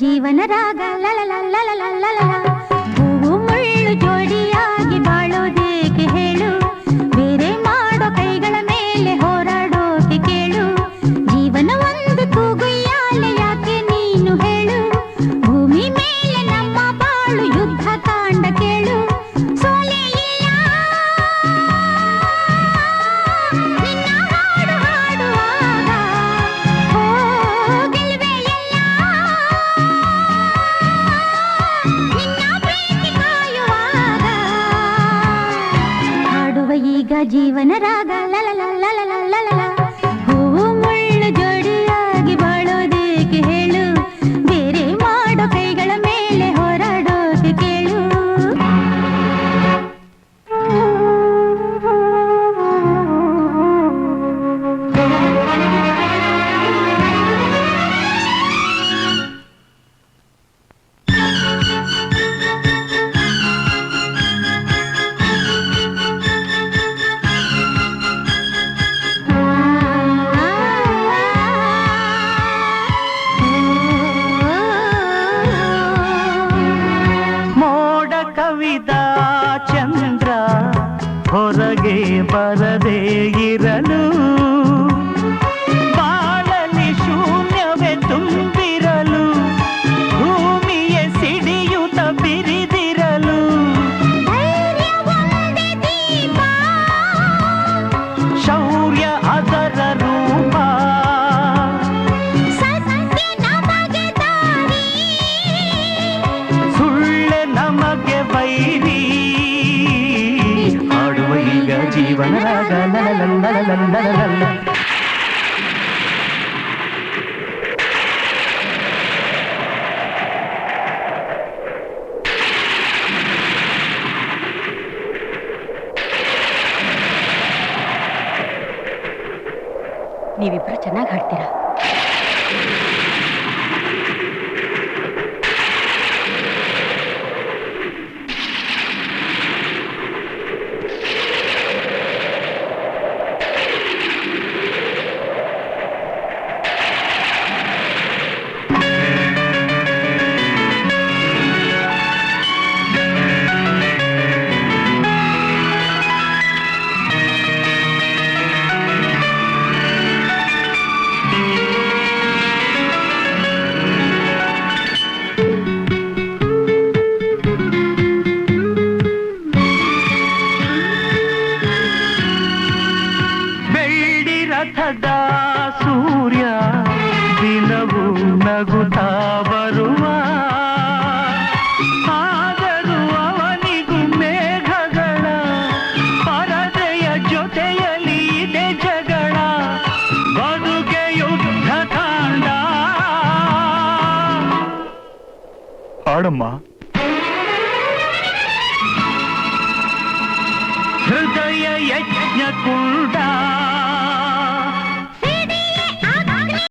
ಜೀವನ ರಾಗ ಲಲಲಲಲಲಲಲ. ಹೂವು ಮುಳ್ಳು ಜೋಡಿಯಾಗಿ ಬಾಳೋದೇಕೆ ಹೇಳು, ಬೇರೆ ಮಾಡೋ ಕೈಗಳ ಮೇಲೆ ಹೋರಾಡೋಕೆ ಕೇಳು. ಜೀವನ ಒಂದು ತೂಗುಯ್ಯಾಲೆ ಯಾಕೆ ನೀನು ಹೇಳು, ಭೂಮಿ ಮೇಲೆ ನಮ್ಮ ಬಾಳು ಯುದ್ಧ ಕಾಂಡ ಕೇಳು. ಸೋಲೆ ಇಲ್ಲ ನಿನ್ನ ಹಾಡು ಹಾಡುವಾಗ, ಓ ಗೆಲುವೆ ಇಲ್ಲ ನಿನ್ನ ಪ್ರೀತಿ ಕಾಯುವಾಗ. ಹಾಡುವ ಈಗ ಜೀವನ ರಾಗ ಲಲಲಲಲಲಲಲ. ಹೂವು ಮುಳ್ಳು ಜೋಡಿಯಾಗಿ ಬಾಳೋದೇಕೆ ಹೇಳು, ಬೇರೆ ಮಾಡೋ ಕೈಗಳ ಮೇಲೆ ಹೋರಾಡೋಕೆ ಕೇಳು. ಮೋಡ ಕವಿದ ಚಂದ್ರ ಹೊರಗೆ ಬರದೇ ಇರಲು, ಬಾಳಲಿ ಶೂನ್ಯವೇ ತುಂಬಿರಲು, ಭೂಮಿಯ ಸಿಡಿಯುತ್ತ ಬಿರಿದಿರಲು. ಧೈರ್ಯ ಒಂದೇ ದೀಪ, ಶೌರ್ಯ ಅದರ ರೂಪ, ಸತ್ಯ ನಮಗೆ ದಾರಿ. ಸುಳ್ಳೆ ನಮಗೆ ವೈರಿ. ಹಾಡುವ ಈಗ ಜೀವನ ರಾಗ ಲಲಲಲಲಲಲಲ. ನೀವಿಬ್ರು ಚೆನ್ನಾಗಿ ಹಾಡ್ತೀರಾ. ಬೆಳ್ಳಿ ರಥದ ಸೂರ್ಯ ದಿನವೂ ನಗುತ್ತಾ ಬರುವ, ಆದರೂ ಅವನಿಗೂ ಮೇಘಗಳ ಪರದೆಯ ಜೊತೆಯಲ್ಲಿ ಇದೆ ಜಗಳ. ಬದುಕೆ ಯುದ್ಧ ಕಾಂಡ. ಹಾಡಮ್ಮ. ಹೃದಯ ಯಜ್ಞ ಕುಂಡ.